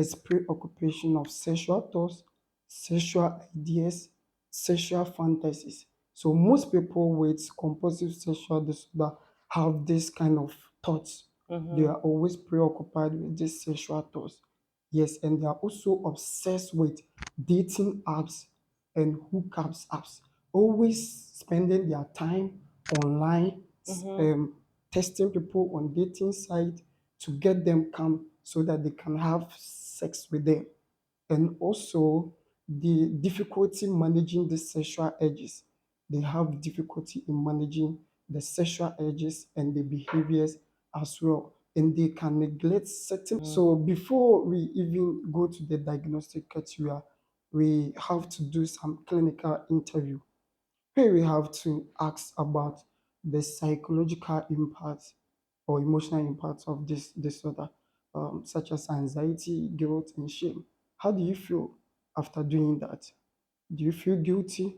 is preoccupation of sexual thoughts, sexual ideas, sexual fantasies. So most people with compulsive sexual disorder have this kind of thoughts. They are always preoccupied with these sexual thoughts. Yes, and they are also obsessed with dating apps and hookups apps, always spending their time online, testing people on dating sites to get them come so that they can have sex with them. And also the difficulty managing the sexual urges. They have difficulty in managing the sexual urges and the behaviors as well. And they can neglect certain. So before we even go to the diagnostic criteria, we have to do some clinical interview. Here we have to ask about the psychological impact or emotional impact of this disorder, such as anxiety, guilt, and shame. How do you feel after doing that? Do you feel guilty?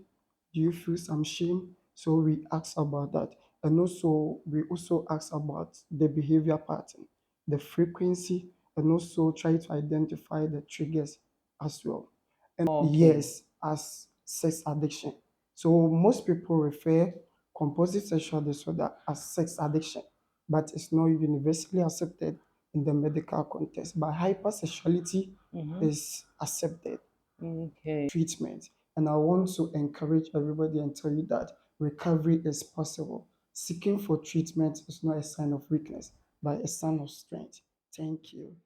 Do you feel some shame? So we ask about that. And also, we also ask about the behavior pattern, the frequency, and also try to identify the triggers as well. And Okay. yes, as sex addiction. So most people refer compulsive sexual disorder as sex addiction, but it's not universally accepted in the medical context. But hypersexuality is accepted Okay. treatment. And I want to encourage everybody and tell you that recovery is possible. Seeking for treatment is not a sign of weakness, but a sign of strength. Thank you.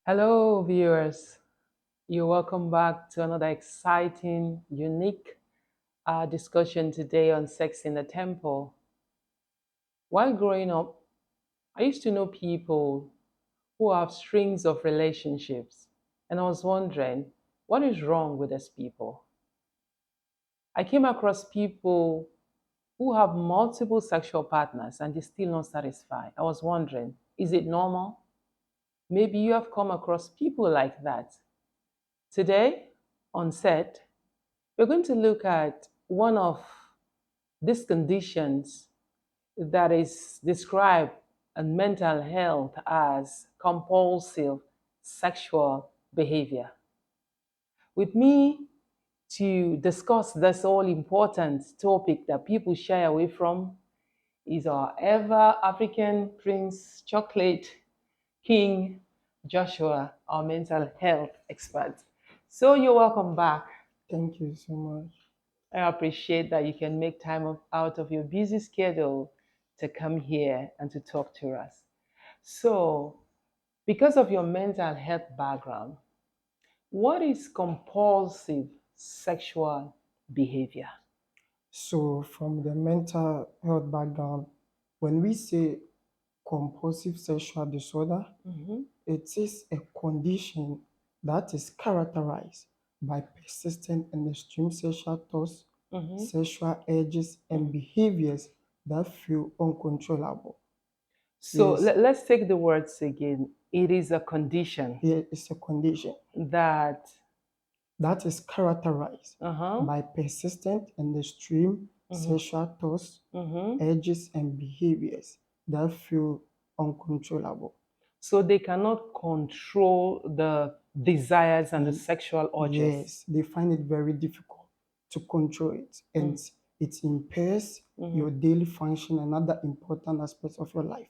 Hello, viewers. You're welcome back to another exciting, unique discussion today on sex in the temple. While growing up, I used to know people who have strings of relationships, and I was wondering, what is wrong with these people? I came across people who have multiple sexual partners and they're still not satisfied. I was wondering, is it normal? Maybe you have come across people like that. Today, on set, we're going to look at one of these conditions that is described in mental health as compulsive sexual behavior. With me to discuss this all important topic that people shy away from is our ever African Prince Chocolate King Joshua, our mental health expert. So you're welcome back. Thank you so much. I appreciate that you can make time out of your busy schedule to come here and to talk to us. So, because of your mental health background, what is compulsive sexual behavior? So, from the mental health background, when we say compulsive sexual disorder, it is a condition that is characterized by persistent and extreme sexual thoughts, sexual urges, and behaviors that feel uncontrollable. So Yes, let's take the words again. It is a condition here is a condition that, that is characterized uh-huh, by persistent and extreme sexual thoughts, urges, and behaviors that feel uncontrollable. so they cannot control the desires and the sexual urges. Yes, they find it very difficult to control it, and it impairs your daily function and other important aspects of your life,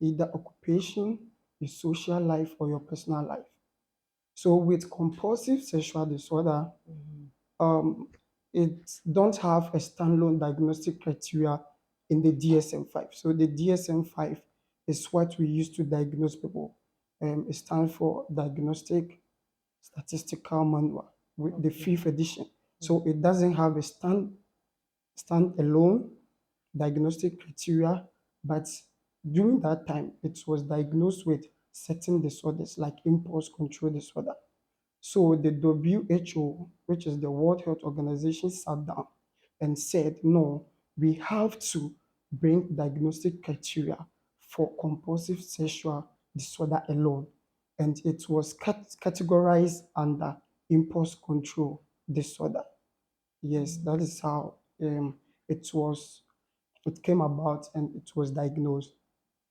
either occupation, your social life, or your personal life. So, with compulsive sexual disorder, um, it don't have a standalone diagnostic criteria in the DSM-5. So, the DSM-5 is what we use to diagnose people. It stands for Diagnostic Statistical Manual with the fifth edition. So it doesn't have a stand-alone diagnostic criteria, but during that time, it was diagnosed with certain disorders like impulse control disorder. So the WHO, which is the World Health Organization, sat down and said, no, we have to bring diagnostic criteria for compulsive sexual disorder alone. And it was categorized under impulse control disorder. Yes, that is how it was. It came about and it was diagnosed.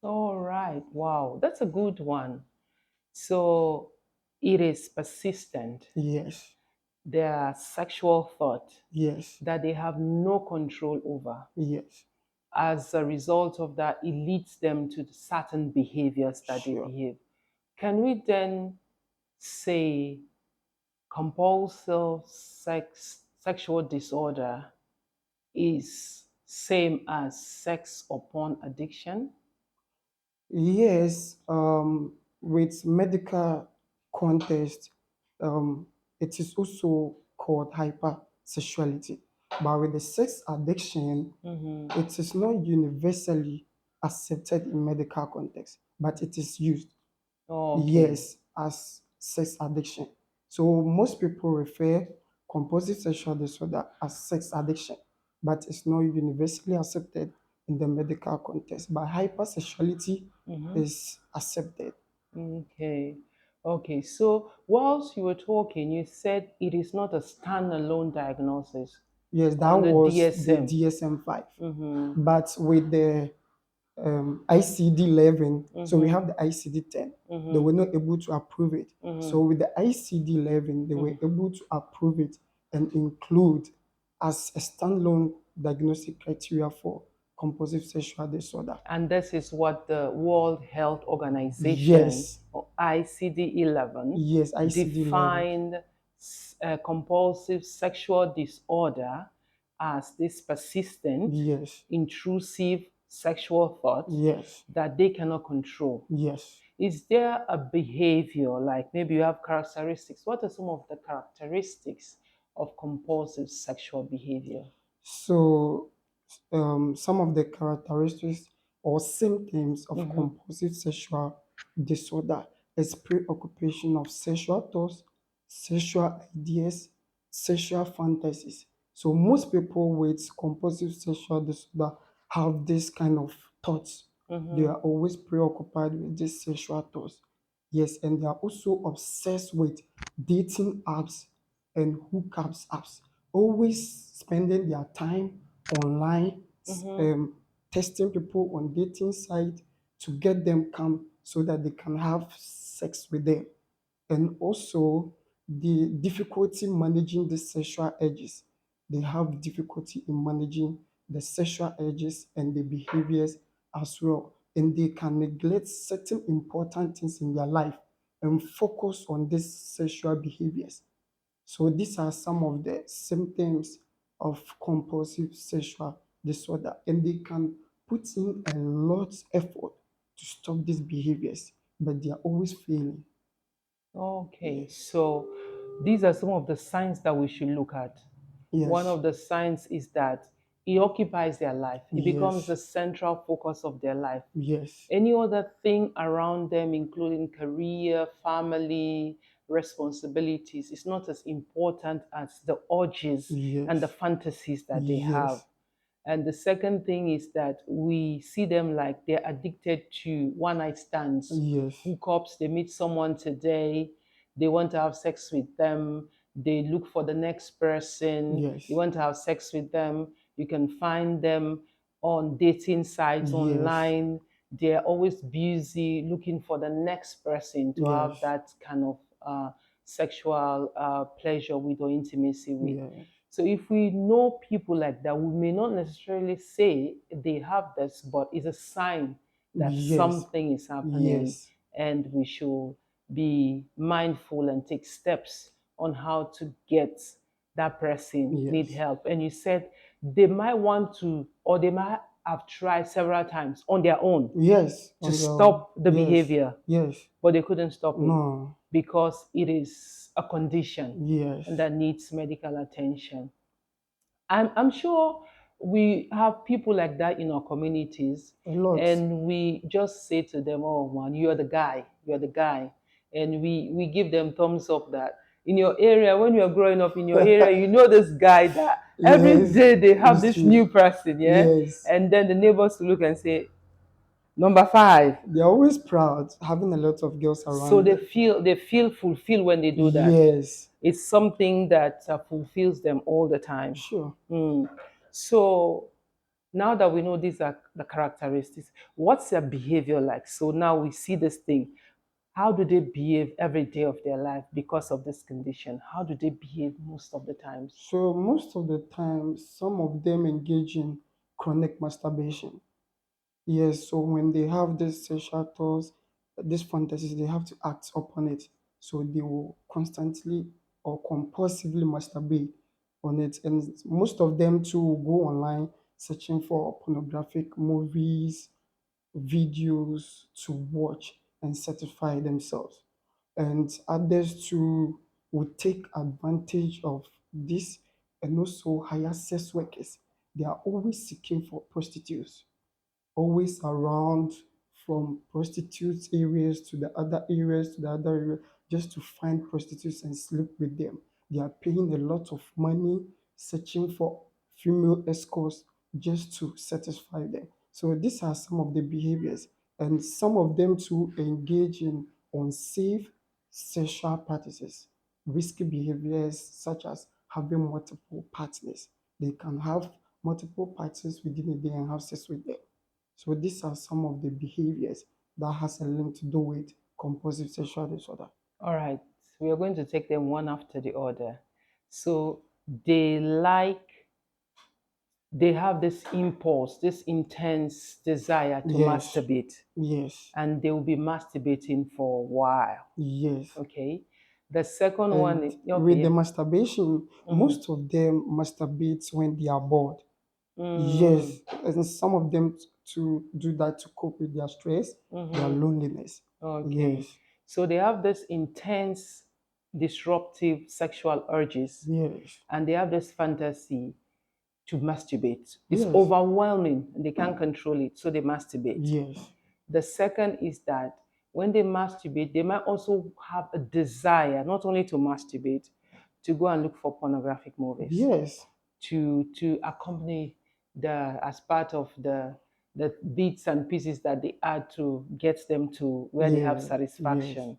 All right. Wow. That's a good one. So it is persistent. Yes. Their sexual thought Yes. that they have no control over. Yes. As a result of that, it leads them to certain behaviors that they Sure. behave. Can we then say compulsive sexual disorder is same as sex upon addiction? Yes, with medical context, it is also called hypersexuality. But with the sex addiction, Mm-hmm. it is not universally accepted in medical context, but it is used, Okay. yes, as sex addiction. So most people refer compulsive sexual disorder as sex addiction, but it's not universally accepted in the medical context. But hypersexuality Mm-hmm. is accepted. Okay. Okay. So whilst you were talking, you said it is not a standalone diagnosis Yes, that on the was the DSM. DSM-5. Mm-hmm. But with the ICD-11, so we Mm-hmm. have the ICD-10. They Mm-hmm. were not able to approve it. Mm-hmm. So with the ICD-11, they were able to approve it and include as a standalone diagnostic criteria for compulsive sexual disorder. And this is what the World Health Organization, Yes, or ICD-11, yes, ICD-11. defined compulsive sexual disorder as this persistent, Yes, intrusive sexual thought yes, that they cannot control. yes. Is there a behavior, like maybe you have characteristics? What are some of the characteristics of compulsive sexual behavior? So, some of the characteristics or symptoms of Mm-hmm. compulsive sexual disorder is preoccupation of sexual thoughts, sexual ideas, sexual fantasies. So, most people with compulsive sexual disorder have this kind of thoughts. They Mm-hmm. are always preoccupied with these sexual thoughts. Yes, and they are also obsessed with dating apps and hookups apps, always spending their time online, Mm-hmm. um, testing people on dating sites to get them come so that they can have sex with them. And also the difficulty managing the sexual urges. They have difficulty in managing the sexual urges and the behaviors as well. And they can neglect certain important things in their life and focus on these sexual behaviors. So these are some of the symptoms of compulsive sexual disorder, and they can put in a lot of effort to stop these behaviors, but they are always failing. Okay, Yes, so these are some of the signs that we should look at. One yes, of the signs is that it occupies their life, it becomes the yes, central focus of their life. yes, Any other thing around them, including career, family, responsibilities, is not as important as the urges and the yes, fantasies that they have. yes, And the second thing is that we see them like they're addicted to one night stands, yes, hookups. They meet someone today, they want to have sex with them, they look for the next person, you yes, want to have sex with them. You can find them on dating sites yes, online. They're always busy looking for the next person to have yes, that kind of sexual pleasure with or intimacy with. yes, So if we know people like that, we may not necessarily say they have this, but it's a sign that yes, something is happening yes, and we should be mindful and take steps on how to get that person need yes, help. And you said they might want to, or they might have tried several times on their own yes, to on your own. stop the Yes, behavior, yes, but they couldn't stop it no, because it is a condition and yes, that needs medical attention. I'm sure we have people like that in our communities, a lot. and we just say to them, "Oh man, you're the guy," and we give them thumbs up. That in your area, when you're growing up in your area, you know this guy that every Yes, day they have it's this true. new person, yeah, Yes, and then the neighbors look and say, "Number five." they're always proud having a lot of girls So around them. they feel fulfilled when they do that. Yes, It's something that fulfills them all the time. sure. Mm. So now that we know these are the characteristics, what's their behavior like? So now we see this thing. how do they behave every day of their life because of this condition? How do they behave most of the times? So most of the time, some of them engage in chronic masturbation. Yes, so when they have these sexual thoughts, these fantasies, they have to act upon it. So they will constantly or compulsively masturbate on it. And most of them too will go online searching for pornographic movies, videos to watch and satisfy themselves. And others too would take advantage of this, and also hire sex workers. They are always seeking for prostitutes, always around, from prostitutes areas to the other areas to the other area, just to find prostitutes and sleep with them. They are paying a lot of money searching for female escorts just to satisfy them. So these are some of the behaviors, and some of them to engage in unsafe sexual practices, risky behaviors such as having multiple partners. They can have multiple partners within a day and have sex with them. So these are some of the behaviors that has a link to do with compulsive sexual disorder. All right, we are going to take them one after the other. So they like, they have this impulse, this intense desire to Yes, masturbate, yes, and they will be masturbating for a while. yes. Okay. The second And one, with the okay. masturbation, Mm-hmm. most of them masturbate when they are bored. Mm, Yes, and some of them to do that to cope with their stress, their mm-hmm. loneliness. Okay. Yes, So they have this intense, disruptive sexual urges, yes, and they have this fantasy to masturbate. It's yes, overwhelming and they can't control it, so they masturbate. yes, The second is that when they masturbate, they might also have a desire not only to masturbate, to go and look for pornographic movies, yes, to accompany the as part of the bits and pieces that they add to get them to where they have yeah, yes, satisfaction.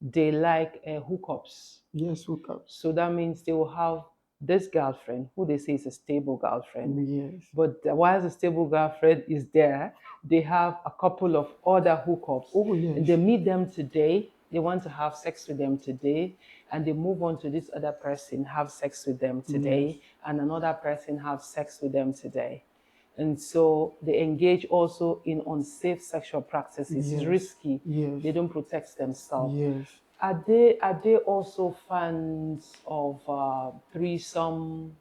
They like hookups. yes, hookups. So that means they will have this girlfriend who they say is a stable girlfriend. Yes. But while the stable girlfriend is there, they have a couple of other hookups. Oh, And they yes. meet them today, they want to have sex with them today, and they move on to this other person, have sex with them Yes. today, and another person have sex with them today. And so they engage also in unsafe sexual practices. It's Yes. risky. Yes. They don't protect themselves. Yes. Are they also fans of threesome?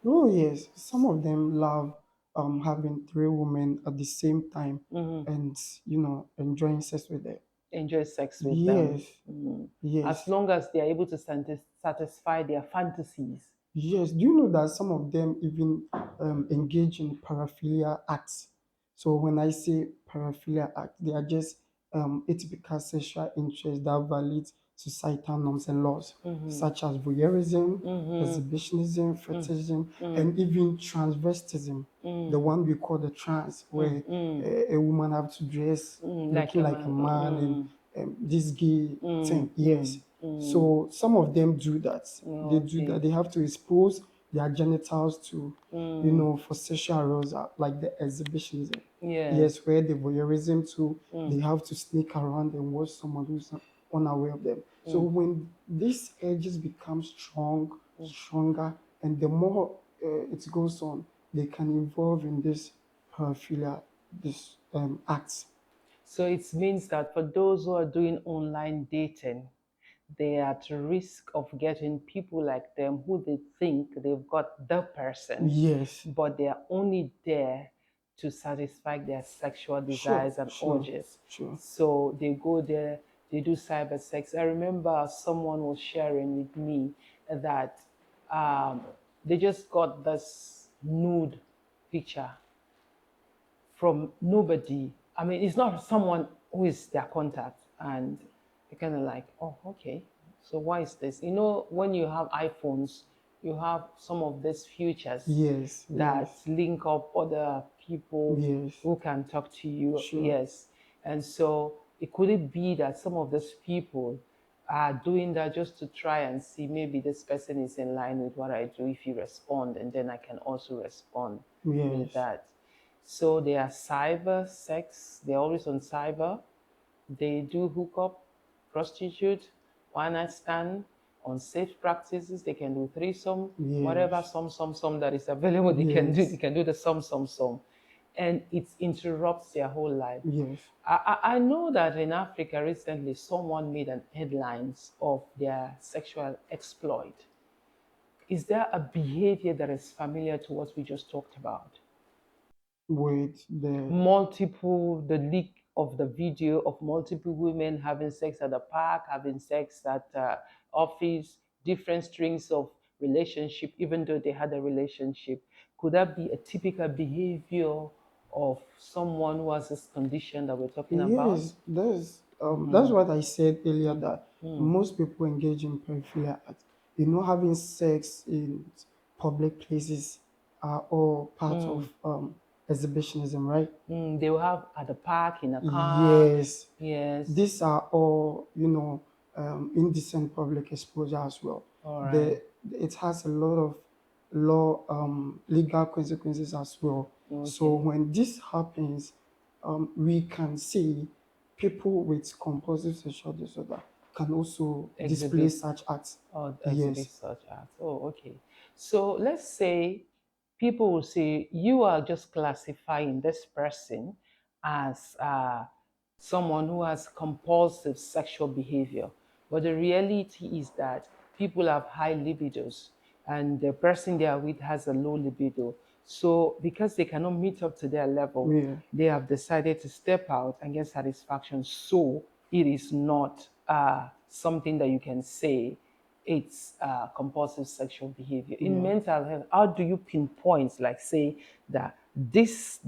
Oh, yes. Some of them love having three women at the same time Mhm. and, enjoying sex with them. Enjoy sex with them? Yes. Mm. As Yes. long as they are able to satisfy their fantasies. Yes. Do you know that some of them even engage in paraphilia acts? So when I say paraphilia act, they are just atypical sexual interests that violate societal norms and laws, Mm-hmm. such as voyeurism, Mm-hmm. exhibitionism, Mm, fetishism, mm, and even transvestism, the mm, one we call the trans, mm, where mm, a woman have to dress like a looking like a man. man and this gay Mm, thing. mm, Yes. mm. So some of them do that. They do Okay. that. They have to expose their genitals to, Mm, for sexual arousal, like the exhibitionism. yes. Yes, where the voyeurism too, Mm, they have to sneak around and watch someone who's unaware of them. So mm, when these edges become stronger, and the more it goes on, they can involve in this paraphilia, this acts. So it means that for those who are doing online dating, they are at risk of getting people like them who they think they've got the person, Yes, but they are only there to satisfy their sexual sure, desires and sure, urges. sure. So they go there, they do cyber sex. I remember someone was sharing with me that um, they just got this nude picture from nobody. I mean, it's not someone who is their contact, and you're kind of like, oh, okay. So why is this? You know, when you have iPhones, you have some of these features Yes, that yes, link up other people yes, who can talk to you. sure. Yes, and so it could it be that some of these people are doing that just to try and see maybe this person is in line with what I do. If you respond, and then I can also respond with Yes. that. So they are cyber sex. They're always on cyber. They do hook up. prostitute, one night stand, unsafe practices. They can do threesome, whatever Yes. some that is available. They can do. They Yes. can do the some, and it interrupts their whole life. Yes. I know that in Africa recently, someone made an headlines of their sexual exploit. Is there a behavior that is familiar to what we just talked about? With the Multiple, the leak of the video of multiple women having sex at the park, having sex at office, different strings of relationship, even though they had a relationship. Could that be a typical behavior of someone who has this condition that we're talking about? Yes, that's what I said earlier, that Mm, most people engage in peripheral art. Having sex in public places are all part of mm, exhibitionism, right? they will have at the park, in a car. Yes, Yes. these are all, indecent public exposure as well. All right. It has a lot of legal consequences as well. So Okay. when this happens, we can see people with compulsive sexual disorder can also display Exhibit such acts. or exhibit Yes, such acts. Oh, okay. So let's say people will say you are just classifying this person as someone who has compulsive sexual behavior. But the reality is that people have high libidos and the person they are with has a low libido. So because they cannot meet up to their level, yeah. they have decided to step out and get satisfaction. So it is not something that you can say it's compulsive sexual behavior. In Yeah. mental health, how do you pinpoint, like, say that this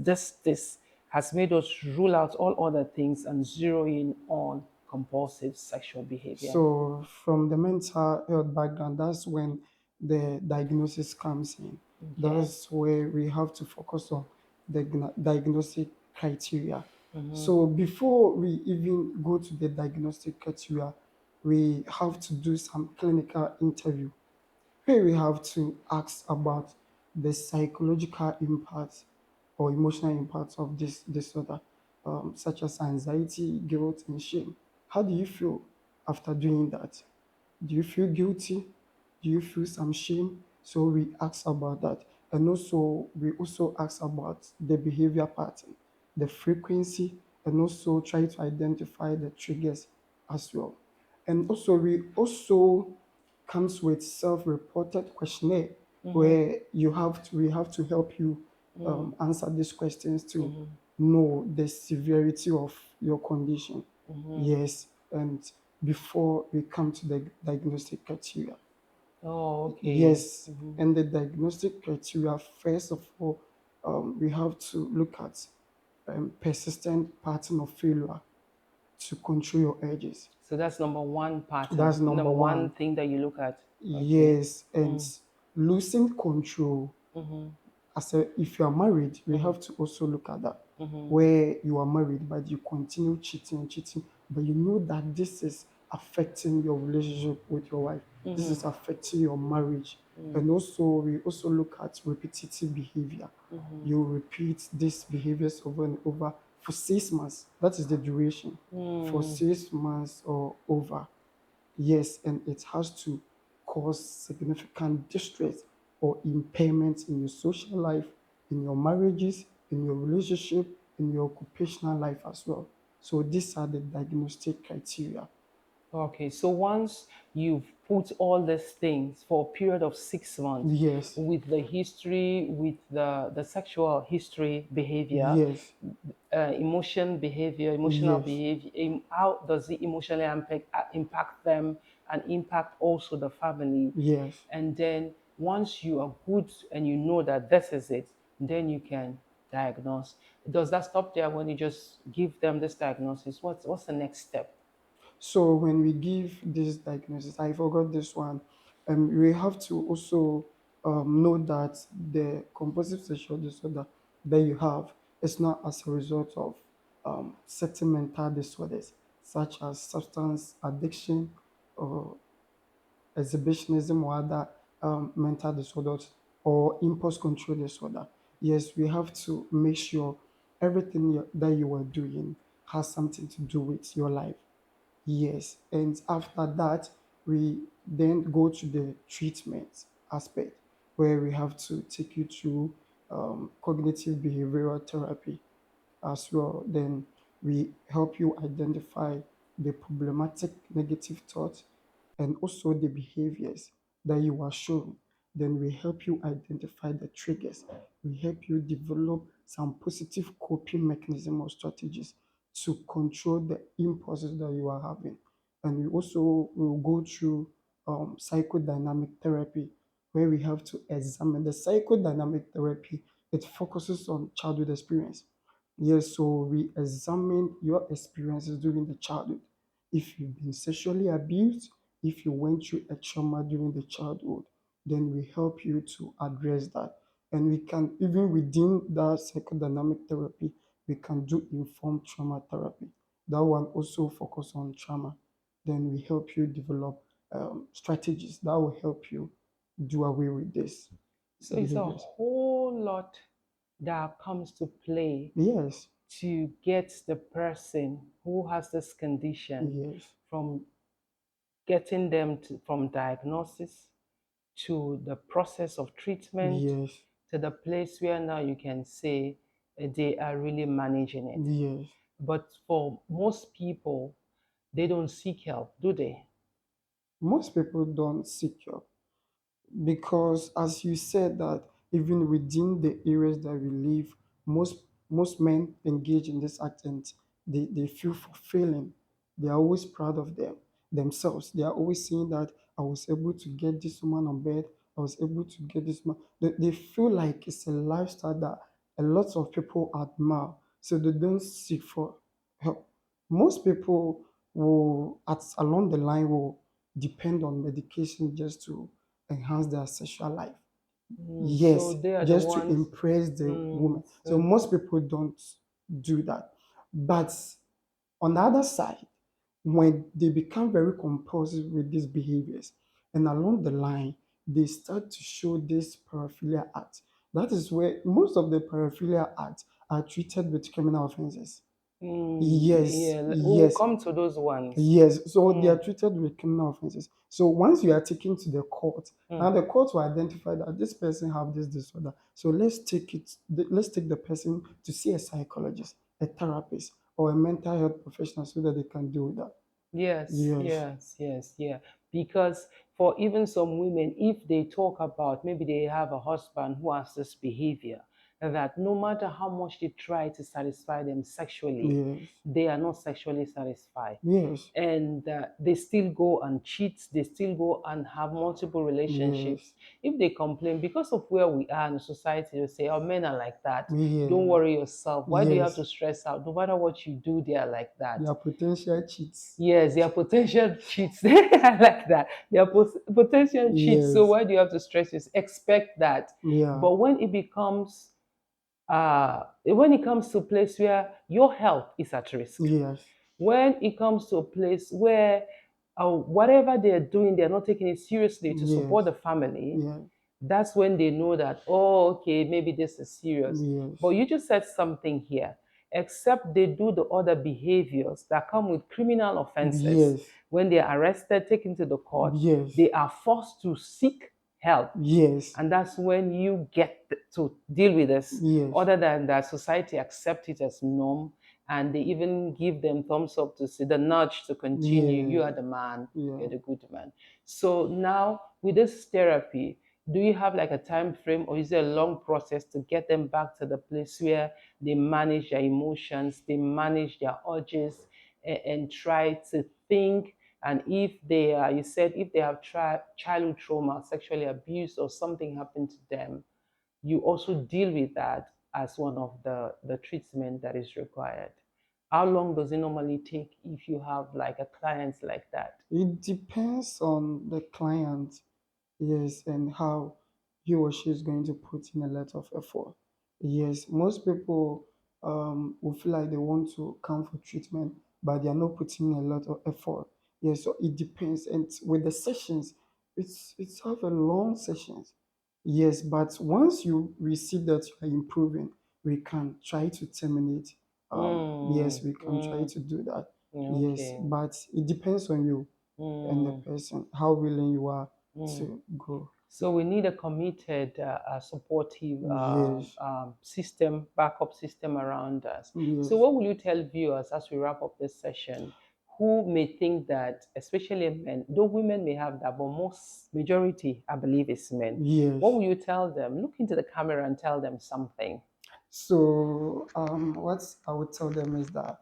has made us rule out all other things and zero in on compulsive sexual behavior? So from the mental health background, that's when the diagnosis comes in. Okay. That's where we have to focus on the diagnostic criteria. So before we even go to the diagnostic criteria, we have to do some clinical interview. Here we have to ask about the psychological impact or emotional impact of this disorder, such as anxiety, guilt, and shame. How do you feel after doing that? Do you feel guilty? Do you feel some shame? So we ask about that. And also, we also ask about the behavior pattern, the frequency, and also try to identify the triggers as well. And also, we also comes with self-reported questionnaire where we have to help you answer these questions to know the severity of your condition. Yes, and before we come to the diagnostic criteria. Oh, okay. Yes, and the diagnostic criteria, first of all, we have to look at persistent pattern of failure to control your urges. So that's number one pattern, That's number number one one. thing that you look at. Okay. Yes, and losing control. If you are married, we have to also look at that. Where you are married, but you continue cheating, but you know that this is affecting your relationship with your wife. This is affecting your marriage. And also, we also look at repetitive behavior. You repeat these behaviors over and over for 6 months. That is the duration. For 6 months or over. Yes, and it has to cause significant distress or impairment in your social life, in your marriages, in your relationship, in your occupational life as well. So these are the diagnostic criteria. Okay, so once you've put all these things for a period of 6 months Yes, with the history, with the sexual history behavior, yes, emotional yes, behavior, how does it emotionally impact them and impact also the family? yes. And then once you are good and you know that this is it, then you can diagnose. Does that stop there when you just give them this diagnosis? What's the next step? So when we give this diagnosis, I forgot this one. We have to also know that the compulsive sexual disorder that you have is not as a result of certain mental disorders, such as substance addiction or exhibitionism or other mental disorders or impulse control disorder. Yes, we have to make sure everything that you are doing has something to do with your life. Yes, and after that, we then go to the treatment aspect where we have to take you through cognitive behavioral therapy as well. Then we help you identify the problematic negative thoughts and also the behaviors that you are showing. Then we help you identify the triggers. We help you develop some positive coping mechanism or strategies to control the impulses that you are having. And we also will go through psychodynamic therapy where we have to examine the psychodynamic therapy. It focuses on childhood experience. Yes, so we examine your experiences during the childhood. If you've been sexually abused, if you went through a trauma during the childhood, then we help you to address that. And we can, even within that psychodynamic therapy, we can do informed trauma therapy. That one also focus on trauma. Then we help you develop strategies that will help you do away with this So it's a behaviors. whole lot that comes to play Yes, to get the person who has this condition yes, from getting them from diagnosis to the process of treatment yes, to the place where now you can say they are really managing it. yes. But for most people, they don't seek help, do they? Most people don't seek help because, as you said, that even within the areas that we live, most men engage in this act and they feel fulfilling. They are always proud of themselves. They are always saying that I was able to get this woman on bed. I was able to get this man. They feel like it's a lifestyle that a lot of people admire. So they don't seek for help. Most people will, at along the line, will depend on medication just to enhance their sexual life. So Yes, they are the just to ones. impress the woman. So So, most people don't do that. But on the other side, when they become very compulsive with these behaviors, and along the line, they start to show this paraphilia act. That is where most of the paraphilia acts are treated with criminal offenses. Yes, yeah, we'll yes. come to those ones. Yes, so they are Mm, treated with criminal offenses. So once you are taken to the court, mm. now the court will identify that this person have this disorder. So let's take the person to see a psychologist, a therapist, or a mental health professional so that they can deal with that. Yes, Yes, yes, yes, yeah. Because for even some women, if they talk about maybe they have a husband who has this behavior, that no matter how much they try to satisfy them sexually, yes, they are not sexually satisfied. yes, And they still go and cheat, they still go and have multiple relationships. yes, If they complain because of where we are in society, they say, oh, men are like that. Don't yeah, worry yourself. Why do you have yes. to stress out? No matter what you do, they are like They that. are potential cheats. Yes, they are potential cheats. I like that. They are potential cheats. So Yes, why do you have to stress this? Expect that. yeah, But when it comes to a place where your health is at risk, yes, when it comes to a place where whatever they're doing, they're not taking it seriously to support yes, the family, yeah, that's when they know that, oh, okay, maybe this is serious. But yes, you just said something here. Except they do the other behaviors that come with criminal offenses, yes, when they are arrested, taken to the court, yes, they are forced to seek help. yes, And that's when you get to deal with this. yes, Other than that, society accept it as norm, and they even give them thumbs up to see the nudge to continue. You are yeah, the man, you're yeah. the good man. So now with this therapy, do you have like a time frame, or is it a long process to get them back to the place where they manage their emotions, they manage their urges, and try to think? And if they are, you said, if they have childhood trauma, sexually abused, or something happened to them, you also deal with that as one of the treatment that is required. How long does it normally take if you have like a client like that? It depends on the client, yes, and how he or she is going to put in a lot of effort. Yes, most people will feel like they want to come for treatment, but they are not putting a lot of effort. Yes, so it depends. And with the sessions, it's have a long sessions. Yes, but once you receive that you are improving, we can try to terminate. Yes, Mm, we can try mm, to do that. Yes, Okay. but it depends on you and the Mm, person, how willing you are mm. to go. So we need a committed, supportive Yes, system, backup system around us. So yes, what will you tell viewers as we wrap up this session who may think that, especially men, though women may have that, but most majority, I believe, is men. What yes. will you tell them? Look into the camera and tell them something. So, what I would tell them is that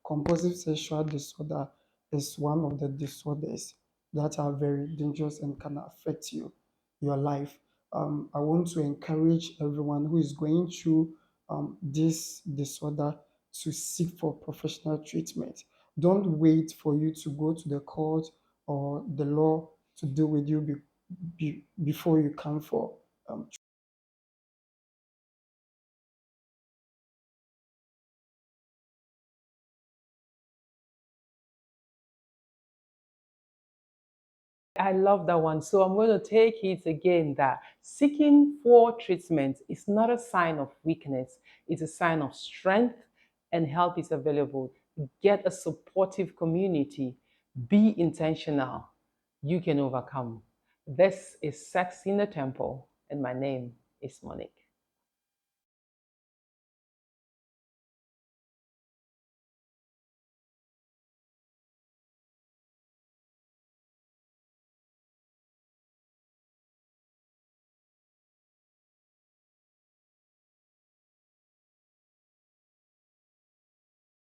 compulsive sexual disorder is one of the disorders that are very dangerous and can affect your life. I want to encourage everyone who is going through this disorder to seek for professional treatment. Don't wait for you to go to the court or the law to deal with you before you come for I love that one. So I'm going to take it again that seeking for treatment is not a sign of weakness, it's a sign of strength, and help is available. Get a supportive community, be intentional. You can overcome. This is Sex in the Temple, and my name is Monique.